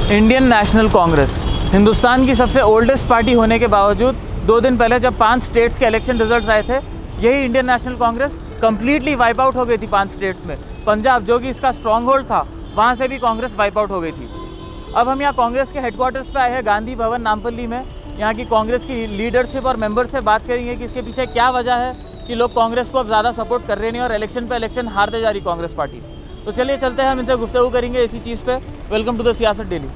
Indian national Congress Hindustan की सबसे oldest party होने के बावजूद 2 दिन पहले जब 5 स्टेट्स के इलेक्शन रिजल्ट्स आए थे, यही Indian national Congress completely wipe out हो गई थी 5 स्टेट्स में। पंजाब जो कि इसका स्ट्रॉन्ग होल्ड था, वहाँ से भी कांग्रेस वाइप आउट हो गई थी। अब हम यहाँ कांग्रेस के हेडक्वार्टर्स पे आए हैं, गांधी भवन नामपल्ली में। यहाँ की कांग्रेस की लीडरशिप और मेंबर से बात करेंगे कि इसके पीछे क्या वजह है कि लोग कांग्रेस को अब ज़्यादा सपोर्ट कर रहे नहीं और इलेक्शन पे इलेक्शन हारते जा रही कांग्रेस पार्टी। तो चलिए चलते हैं, हम इनसे गुफ्तगू करेंगे इसी चीज़ पे। Welcome to the Siyasat daily.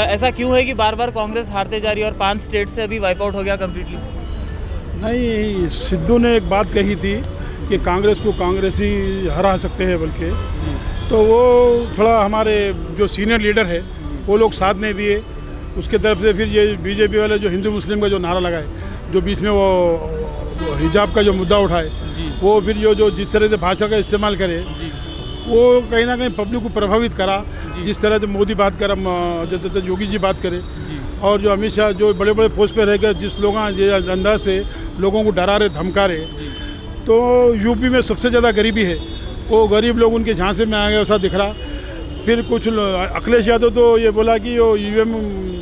ऐसा क्यों है कि बार बार कांग्रेस हारते जा रही है और 5 स्टेट से अभी वाइप आउट हो गया कम्प्लीटली? नहीं, सिद्धू ने एक बात कही थी कि कांग्रेस को कांग्रेसी हरा सकते हैं, बल्कि तो वो थोड़ा हमारे जो सीनियर लीडर है वो लोग साथ नहीं दिए। उसके तरफ से फिर ये बीजेपी वाले जो हिंदू मुस्लिम का जो नारा लगाए, जो बीच में वो हिजाब का जो मुद्दा उठाए, वो फिर जो जिस तरह से भाषा का इस्तेमाल करे, वो कहीं ना कहीं पब्लिक को प्रभावित करा। जिस तरह से मोदी बात करा, जैसे योगी जी बात करे, और जो अमित शाह जो बड़े बड़े पोस्ट पे रहकर जिस लोग अंदाज से लोगों को डरा रहे, धमका रहे, तो यूपी में सबसे ज़्यादा गरीबी है, वो गरीब लोग उनके झांसे में आ गए, ऐसा दिख रहा। फिर कुछ अखिलेश यादव तो ये बोला कि वो ईवीएम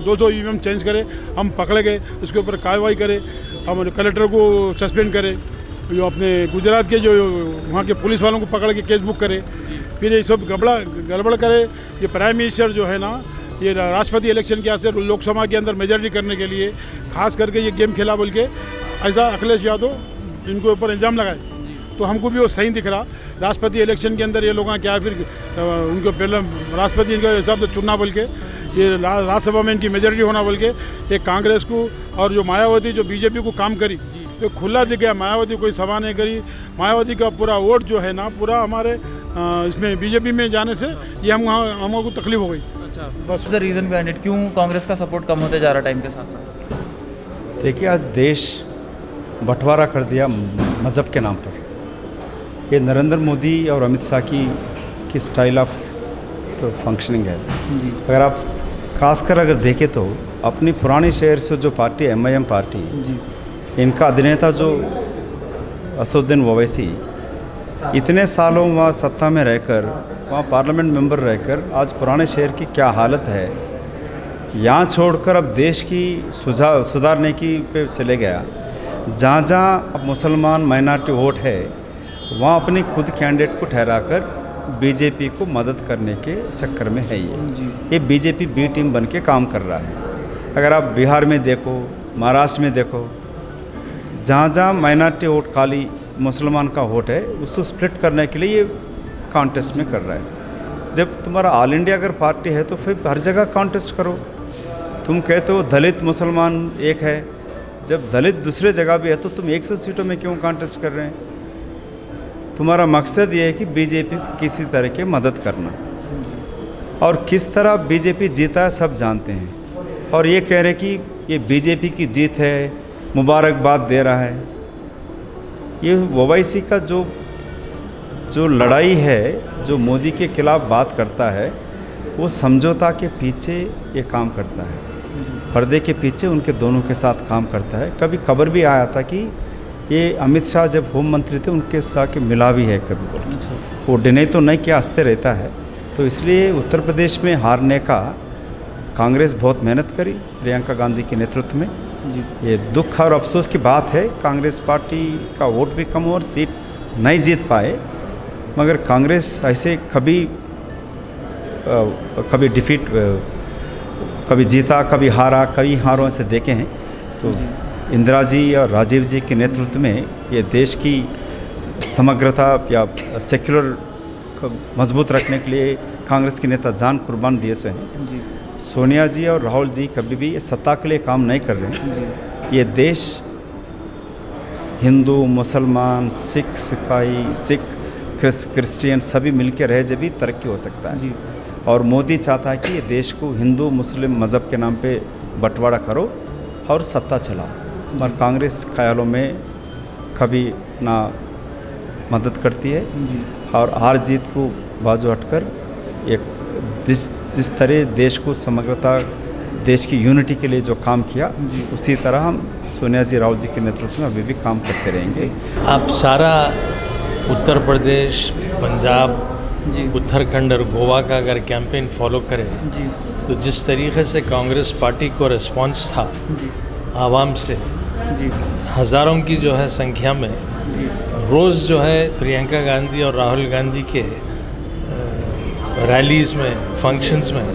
200 ईवीएम चेंज करे, हम पकड़े गए, उसके ऊपर कार्रवाई करे, हम कलेक्टर को सस्पेंड करें, जो अपने गुजरात के जो वहाँ के पुलिस वालों को पकड़ के केस बुक करे, फिर ये सब गड़बड़ करे। ये प्राइम मिनिस्टर जो है ना, ये राष्ट्रपति इलेक्शन के आस्ते लोकसभा के अंदर मेजॉरिटी करने के लिए खास करके ये गेम खेला बोल के ऐसा अखिलेश यादव इनके ऊपर इल्ज़ाम लगाए। तो हमको भी वो सही दिख रहा। राष्ट्रपति इलेक्शन के अंदर ये लोग क्या फिर उनको पहले राष्ट्रपति इनके हिसाब से चुनना बोल के, ये राज्यसभा में इनकी मेजॉरिटी होना बोल के, ये कांग्रेस को और जो मायावती जो बीजेपी को काम करी, तो खुला दिख गया। मायावती कोई सभा नहीं करी, मायावती का पूरा वोट जो है ना, पूरा हमारे इसमें बीजेपी में जाने से ये हमको तकलीफ हो गई। अच्छा, बस द रीज़न बिहाइंड इट, क्यों कांग्रेस का सपोर्ट कम होते जा रहा टाइम के साथ साथ? देखिए, आज देश बंटवारा कर दिया मज़हब के नाम पर। ये नरेंद्र मोदी और अमित शाह की स्टाइल ऑफ तो फंक्शनिंग है जी। अगर आप खासकर अगर देखें तो अपनी पुरानी शहर से जो पार्टी MIM पार्टी जी, इनका अधिनेता जो असदुद्दीन ओवैसी इतने सालों वहाँ सत्ता में रहकर, वहाँ पार्लियामेंट मेंबर रहकर, आज पुराने शहर की क्या हालत है, यहाँ छोड़कर अब देश की सुधारने की पे चले गया। जहाँ जहाँ अब मुसलमान माइनॉरिटी वोट है, वहाँ अपनी खुद कैंडिडेट को ठहराकर बीजेपी को मदद करने के चक्कर में है ये बीजेपी बी टीम बन के काम कर रहा है। अगर आप बिहार में देखो, महाराष्ट्र में देखो, जहाँ जहाँ माइनॉरिटी वोट खाली मुसलमान का वोट है, उसको स्प्लिट करने के लिए ये कॉन्टेस्ट में कर रहा है। जब तुम्हारा ऑल इंडिया अगर पार्टी है तो फिर हर जगह कॉन्टेस्ट करो। तुम कहते हो दलित मुसलमान एक है, जब दलित दूसरे जगह भी है तो तुम 100 सीटों में क्यों कॉन्टेस्ट कर रहे हैं? तुम्हारा मकसद ये है कि बीजेपी को किसी तरह की मदद करना, और किस तरह बीजेपी जीता है सब जानते हैं। और ये कह रहे कि ये बीजेपी की जीत है, मुबारकबाद दे रहा है। ये ओवैसी का जो लड़ाई है, जो मोदी के खिलाफ बात करता है, वो समझौता के पीछे ये काम करता है, पर्दे के पीछे उनके दोनों के साथ काम करता है। कभी खबर भी आया था कि ये अमित शाह जब होम मंत्री थे उनके साथ मिला भी है कभी। वो डिनाई तो नहीं किया, हंसते रहता है। तो इसलिए उत्तर प्रदेश में हारने का कांग्रेस बहुत मेहनत करी प्रियंका गांधी के नेतृत्व में जी। ये दुख और अफसोस की बात है, कांग्रेस पार्टी का वोट भी कम और सीट नहीं जीत पाए, मगर कांग्रेस ऐसे कभी डिफीट, कभी जीता, कभी हारा, कई हारों से देखे हैं। तो इंदिरा जी और राजीव जी के नेतृत्व में ये देश की समग्रता या सेक्युलर को मजबूत रखने के लिए कांग्रेस के नेता जान कुर्बान दिए से हैं जी। सोनिया जी और राहुल जी कभी भी सत्ता के लिए काम नहीं कर रहे हैं जी। ये देश हिंदू, मुसलमान, सिख, सिपाही, सिख, क्रिश्चियन सभी मिलकर रहे जब भी तरक्की हो सकता है जी। और मोदी चाहता है कि ये देश को हिंदू मुस्लिम मज़हब के नाम पे बंटवारा करो और सत्ता चलाओ, और कांग्रेस ख्यालों में कभी ना मदद करती है जी। और हार जीत को बाजू हटकर एक जिस तरह देश को समग्रता, देश की यूनिटी के लिए जो काम किया, उसी तरह हम सोनिया जी, राहुल जी के नेतृत्व में अभी भी काम करते रहेंगे। आप सारा उत्तर प्रदेश, पंजाब, उत्तराखंड और गोवा का अगर कैंपेन फॉलो करें तो जिस तरीके से कांग्रेस पार्टी को रिस्पांस था आवाम से, हज़ारों की जो है संख्या में रोज़ जो है प्रियंका गांधी और राहुल गांधी के रैलीज़ में, फंक्शंस में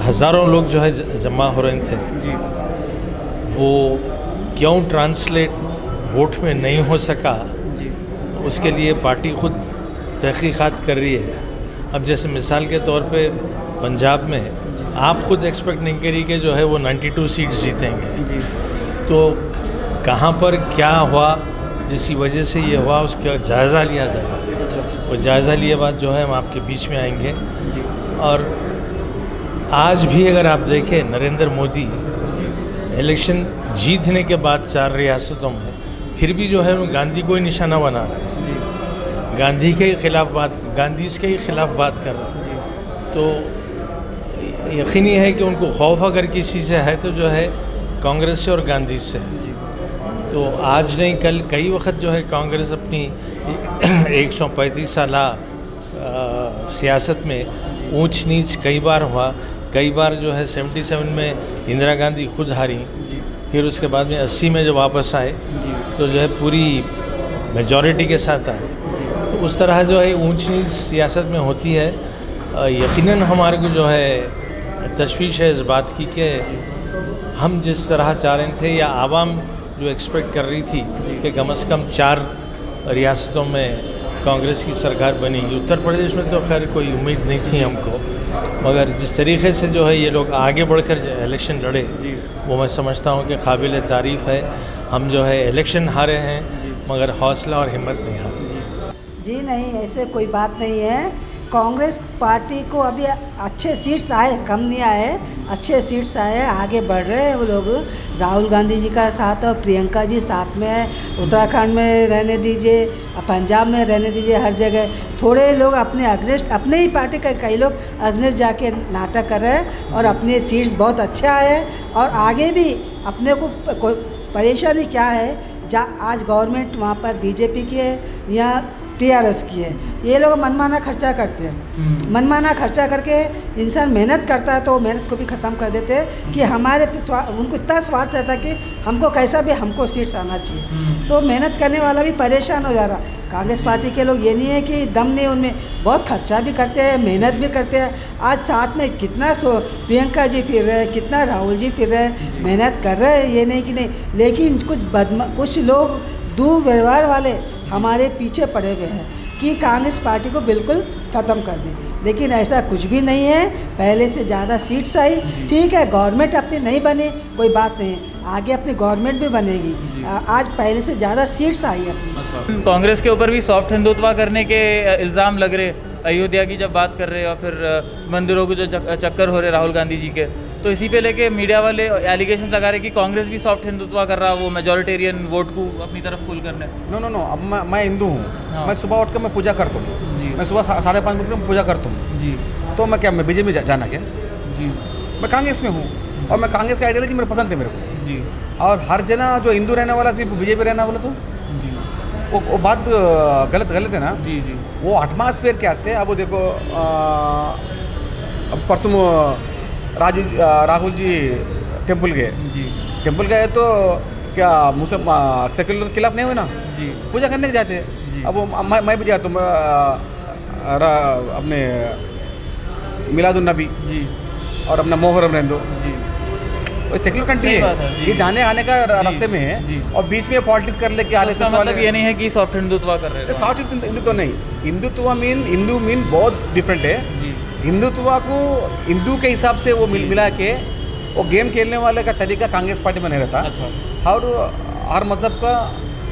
हज़ारों लोग जो है जमा हो रहे थे। वो क्यों ट्रांसलेट वोट में नहीं हो सका, उसके लिए पार्टी खुद तहकीकात कर रही है। अब जैसे मिसाल के तौर पे पंजाब में आप खुद एक्सपेक्ट नहीं करी कि जो है वो 92 सीट्स जीतेंगे, तो कहाँ पर क्या हुआ जिसकी वजह से ये हुआ उसका जायज़ा लिया जाएगा। वो जायज़ा लिए बाद जो है हम आपके बीच में आएंगे। और आज भी अगर आप देखें, नरेंद्र मोदी इलेक्शन जीतने के बाद 4 रियासतों में फिर भी जो है वो गांधी को ही निशाना बना रहा है, गांधी के खिलाफ बात, गांधीज़ के ही खिलाफ बात कर रहा है। तो यकीनी है कि उनको खौफ अगर किसी से है तो जो है कांग्रेस से और गांधी से। तो आज नहीं कल कई वक्त जो है कांग्रेस अपनी 135 साल सियासत में ऊंच नीच कई बार हुआ। कई बार जो है 77 में इंदिरा गांधी खुद हारी, फिर उसके बाद में 80 में जब वापस आए तो जो है पूरी मेजॉरिटी के साथ आए। तो उस तरह जो है ऊंच नीच सियासत में होती है। यकीनन हमारे को जो है तशवीश है इस बात की कि हम जिस तरह चाह रहे थे या आवाम जो एक्सपेक्ट कर रही थी कि कम से कम 4 रियासतों में कांग्रेस की सरकार बनेगी। उत्तर प्रदेश में तो खैर कोई उम्मीद नहीं थी हमको, मगर जिस तरीके से जो है ये लोग आगे बढ़कर इलेक्शन लड़े वो मैं समझता हूँ कि काबिल तारीफ़ है। हम जो है इलेक्शन हारे हैं मगर हौसला और हिम्मत नहीं हारे। जी नहीं, ऐसे कोई बात नहीं है। कांग्रेस पार्टी को अभी अच्छे सीट्स आए, कम नहीं आए, अच्छे सीट्स आए, आगे बढ़ रहे हैं वो लोग। राहुल गांधी जी का साथ और प्रियंका जी साथ में है। उत्तराखंड में रहने दीजिए, पंजाब में रहने दीजिए, हर जगह थोड़े लोग अपने अगेंस्ट, अपने ही पार्टी के कई लोग अगेंस्ट जाके नाटक कर रहे हैं और अपने सीट्स बहुत अच्छे आए हैं। और आगे भी अपने को परेशानी क्या है, आज गवर्नमेंट वहाँ पर बीजेपी की है या टीआरएस की है, ये लोग मनमाना खर्चा करते हैं। मनमाना खर्चा करके इंसान मेहनत करता है तो वो मेहनत को भी ख़त्म कर देते हैं कि हमारे उनको इतना स्वार्थ रहता है कि हमको कैसा भी हमको सीट्स आना चाहिए। तो मेहनत करने वाला भी परेशान हो जा रहा। कांग्रेस पार्टी के लोग ये नहीं है कि दम नहीं, उनमें बहुत खर्चा भी करते हैं, मेहनत भी करते हैं। आज साथ में कितना प्रियंका जी फिर रहे, कितना राहुल जी फिर रहे, मेहनत कर रहे हैं, ये नहीं कि नहीं। लेकिन कुछ लोग दुर्व्यवहार वाले हमारे पीछे पड़े हुए हैं कि कांग्रेस पार्टी को बिल्कुल ख़त्म कर दें, लेकिन ऐसा कुछ भी नहीं है। पहले से ज़्यादा सीट्स आई, ठीक है, गवर्नमेंट अपनी नहीं बनी कोई बात नहीं, आगे अपनी गवर्नमेंट भी बनेगी। आज पहले से ज़्यादा सीट्स आई अपनी। कांग्रेस के ऊपर भी सॉफ्ट हिंदुत्व करने के इल्ज़ाम लग रहे, अयोध्या की जब बात कर रहे और फिर मंदिरों के जो चक्कर हो रहे राहुल गांधी जी के, तो इसी पे लेके मीडिया वाले एलिगेशन लगा रहे कि कांग्रेस भी सॉफ्ट हिंदुत्व कर रहा, वो मेजॉरिटेरियन वोट को अपनी तरफ पुल करने। नो, अब मैं हिंदू हूँ। हाँ। मैं सुबह उठ कर मैं पूजा करता हूँ जी। मैं सुबह 5:30 बजे पूजा करता हूँ जी। तो मैं क्या, मैं बीजेपी में जाना क्या जी? मैं कांग्रेस में हूँ और मैं कांग्रेस की आइडियोलॉजी मेरे पसंद है मेरे को जी। और हर जना जो हिंदू रहने वाला सिर्फ बीजेपी रहना बोले तो जी। वो बात गलत है ना जी जी। वो एटमॉस्फेयर क्या से। अब वो देखो अब परसों राहुल जी टेम्पल गए जी। टेम्पल गए तो क्या मुसलमान सेक्युलर के खिलाफ नहीं हुए ना जी। पूजा करने के जाते जी। अब वो मैं भी जाता हूँ अपने मिलादुन्नबी जी। और अपना मोहर्रम रहने दो जी। वो सेक्युलर कंट्री सही बात है, है, जी। ये जाने आने का रास्ते में है जी। और बीच में पॉलिटिक्स कर लेके आने इसका मतलब ये नहीं है कि सॉफ्ट हिंदुत्व कर रहे हैं। सॉफ्ट हिंदुत्व नहीं, हिंदुत्व हिंदू मीन बहुत डिफरेंट है। जी। हिंदुत्व को हिंदू के हिसाब से वो मिला के वो गेम खेलने वाले का तरीका कांग्रेस पार्टी में नहीं रहता। अच्छा। और हर मजहब का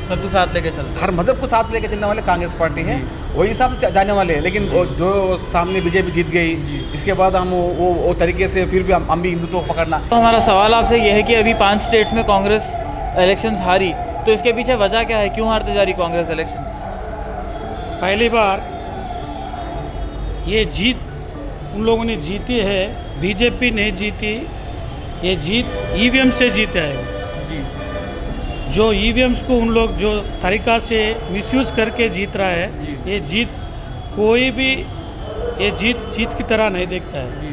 सबको साथ लेके चलते। हर मजहब को साथ लेके चलने वाले कांग्रेस पार्टी है, वही हिसाब से जाने वाले हैं। लेकिन जो सामने बीजेपी जीत गई, इसके बाद हम वो तरीके से फिर भी हम भी हिंदुत्व को पकड़ना। तो हमारा सवाल आपसे ये है कि अभी 5 स्टेट्स में कांग्रेस इलेक्शंस हारी, तो इसके पीछे वजह क्या है, क्यों हारते जा रही कांग्रेस इलेक्शंस? पहली बार ये जीत उन लोगों ने जीती है, बीजेपी नहीं जीती, ये जीत ईवीएम से जीते है जी। जो ईवीएम्स को उन लोग जो तरीका से मिसयूज़ करके जीत रहा है, ये जीत कोई भी ये जीत की तरह नहीं देखता है जी।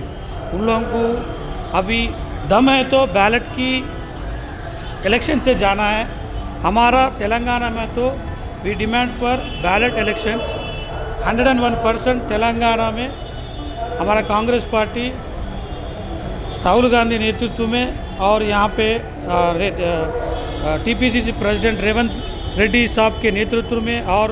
उन लोगों को अभी दम है तो बैलेट की इलेक्शन से जाना है। हमारा तेलंगाना में तो we demand for ballot elections 101% Telangana में हमारा कांग्रेस पार्टी राहुल गांधी नेतृत्व में और यहाँ पे टीपीसीसी प्रेसिडेंट रेवंत रेड्डी साहब के नेतृत्व में और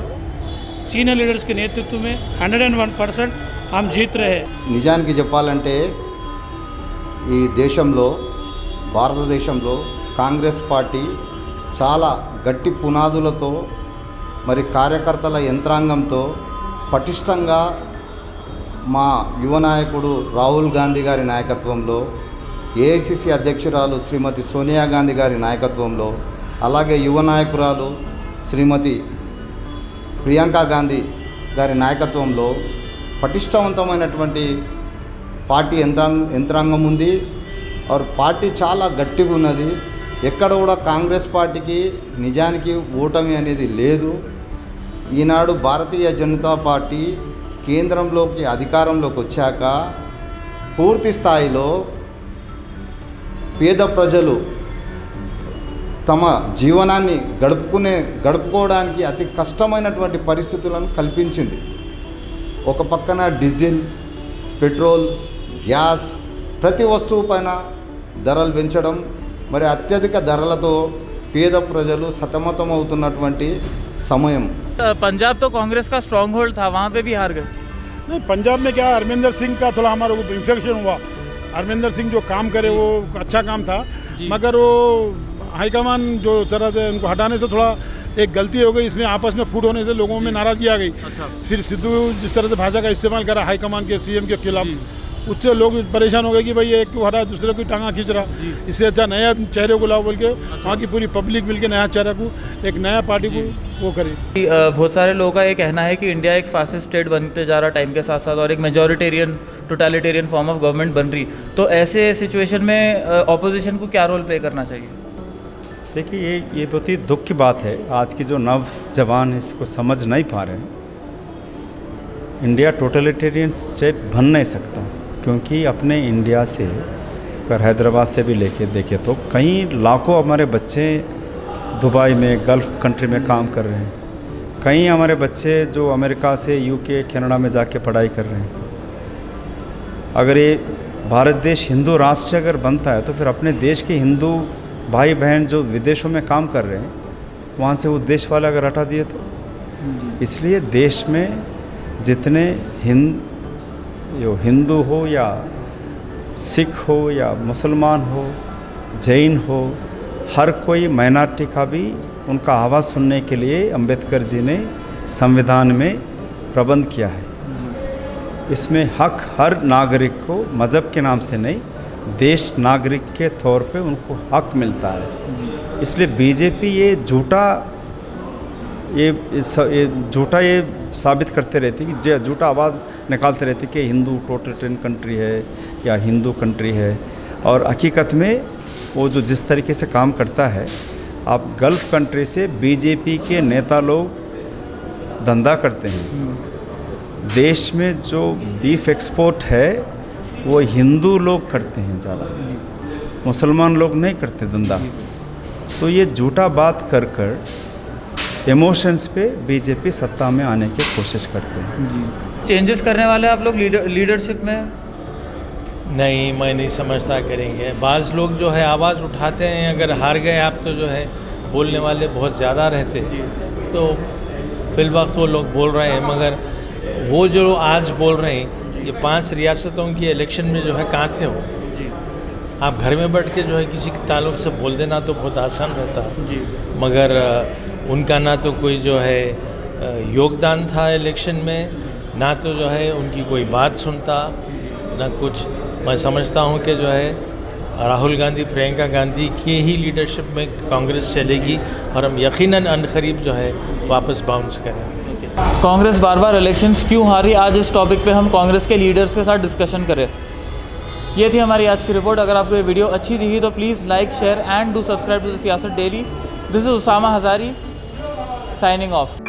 సీనియర్ లీడర్స్ के नेतृत्व में 101% हम जीत रहे हैं। నిజానికి చెప్పాలంటే ఈ దేశంలో భారతదేశంలో కాంగ్రెస్ పార్టీ చాలా గట్టి పునాదులతో మరి కార్యకర్తల యంత్రాంగంతో పటిష్టంగా మా యువ నాయకుడు రాహుల్ గాంధీ గారి నాయకత్వంలో, ఏఐసిసి అధ్యక్షురాలు శ్రీమతి సోనియా గాంధీ గారి నాయకత్వంలో, అలాగే యువ నాయకురాలు శ్రీమతి ప్రియాంకా గాంధీ గారి నాయకత్వంలో పటిష్టవంతమైనటువంటి పార్టీ యంత్రాంగం ఉంది. और పార్టీ చాలా గట్టిగా ఉన్నది. ఎక్కడ కూడా కాంగ్రెస్ పార్టీకి నిజానికి ఓటమి అనేది లేదు. ఈనాడు భారతీయ జనతా పార్టీ కేంద్రంలోకి అధికారంలోకి వచ్చాక పూర్తి స్థాయిలో పేద ప్రజలు తమ జీవనాన్ని గడుపుకోవడానికి అతి కష్టమైనటువంటి పరిస్థితులను కల్పించింది. ఒక పక్కన డీజిల్, పెట్రోల్, గ్యాస్ ప్రతి వస్తువు పైన ధరలు పెంచడం, మరి అత్యధిక ధరలతో పేద ప్రజలు సతమతం అవుతున్నటువంటి సమయం. पंजाब तो कांग्रेस का स्ट्रॉन्ग होल्ड था, वहाँ पे भी हार गए। नहीं, पंजाब में क्या हरमिंदर सिंह का थोड़ा हमारा को इन्फेक्शन हुआ। हरमिंदर सिंह जो काम करे वो अच्छा काम था, मगर वो हाईकमान जो तरह से उनको हटाने से थोड़ा एक गलती हो गई। इसमें आपस में फूट होने से लोगों में नाराज़गी आ गई। फिर सिद्धू जिस तरह से भाषा का इस्तेमाल करा हाईकमान के सीएम के खिलाफ, उससे लोग परेशान हो गए कि भाई एक को हटा दूसरे को टांगा खींच रहा। इससे अच्छा नया चेहरे को लाओ बोल के वहाँ की पूरी पब्लिक मिल के नया चेहरा को एक नया पार्टी को वो करे। बहुत सारे लोगों का ये कहना है कि इंडिया एक फासिस्ट स्टेट बनते जा रहा टाइम के साथ साथ, और एक majoritarian totalitarian form of government बन रही। तो ऐसे सिचुएशन में ऑपोजिशन को क्या रोल प्ले करना चाहिए? देखिए, ये बहुत ही दुख की बात है। आज की जो नौजवान इसको समझ नहीं पा रहे हैं। इंडिया टोटलिटेरियन स्टेट बन नहीं सकता, क्योंकि अपने इंडिया से अगर हैदराबाद से भी लेके देखें तो कई लाखों हमारे बच्चे दुबई में, गल्फ़ कंट्री में काम कर रहे हैं। कई हमारे बच्चे जो अमेरिका से यूके, कनाडा में जाके पढ़ाई कर रहे हैं। अगर ये भारत देश हिंदू राष्ट्र अगर बनता है तो फिर अपने देश के हिंदू भाई बहन जो विदेशों में काम कर रहे हैं, वहाँ से वो देश वाले अगर हटा दिए तो। इसलिए देश में जितने हिंदू हो या सिख हो या मुसलमान हो, जैन हो, हर कोई माइनॉरिटी का भी उनका आवाज़ सुनने के लिए अंबेडकर जी ने संविधान में प्रबंध किया है। इसमें हक हर नागरिक को मज़हब के नाम से नहीं, देश नागरिक के तौर पे उनको हक मिलता है। इसलिए बीजेपी ये झूठा साबित करते रहती कि झूठा आवाज़ निकालते रहती कि हिंदू टोटलिटेरियन कंट्री है या हिंदू कंट्री है। और हकीकत में वो जो जिस तरीके से काम करता है, आप गल्फ़ कंट्री से बीजेपी के नेता लोग धंधा करते हैं। देश में जो बीफ एक्सपोर्ट है वो हिंदू लोग करते हैं ज़्यादा, मुसलमान लोग नहीं करते धंधा। तो ये झूठा बात कर इमोशंस पे बीजेपी सत्ता में आने की कोशिश करते हैं। चेंजेस करने वाले आप लोग लीडरशिप में? नहीं, मैं नहीं समझता करेंगे। बाज़ लोग जो है आवाज़ उठाते हैं, अगर हार गए आप तो जो है बोलने वाले बहुत ज़्यादा रहते हैं, तो फिलवक्त वो लोग बोल रहे हैं। मगर वो जो आज बोल रहे हैं, ये 5 रियासतों की इलेक्शन में जो है कहाँ थे वो? आप घर में बैठ के जो है किसी के ताल्लुक से बोल देना तो बहुत आसान रहता है, मगर उनका ना तो कोई जो है योगदान था इलेक्शन में, ना तो जो है उनकी कोई बात सुनता, ना कुछ। मैं समझता हूँ कि जो है राहुल गांधी, प्रियंका गांधी की ही लीडरशिप में कांग्रेस चलेगी और हम यकीनन अनकरीब जो है वापस बाउंस करेंगे। कांग्रेस बार बार इलेक्शंस क्यों हारी, आज इस टॉपिक पे हम कांग्रेस के लीडर्स के साथ डिस्कशन करें। ये थी हमारी आज की रिपोर्ट। अगर आपको ये वीडियो अच्छी दिखी तो please like, share and do subscribe to the Siyasat daily. This is Usama Hazari signing of.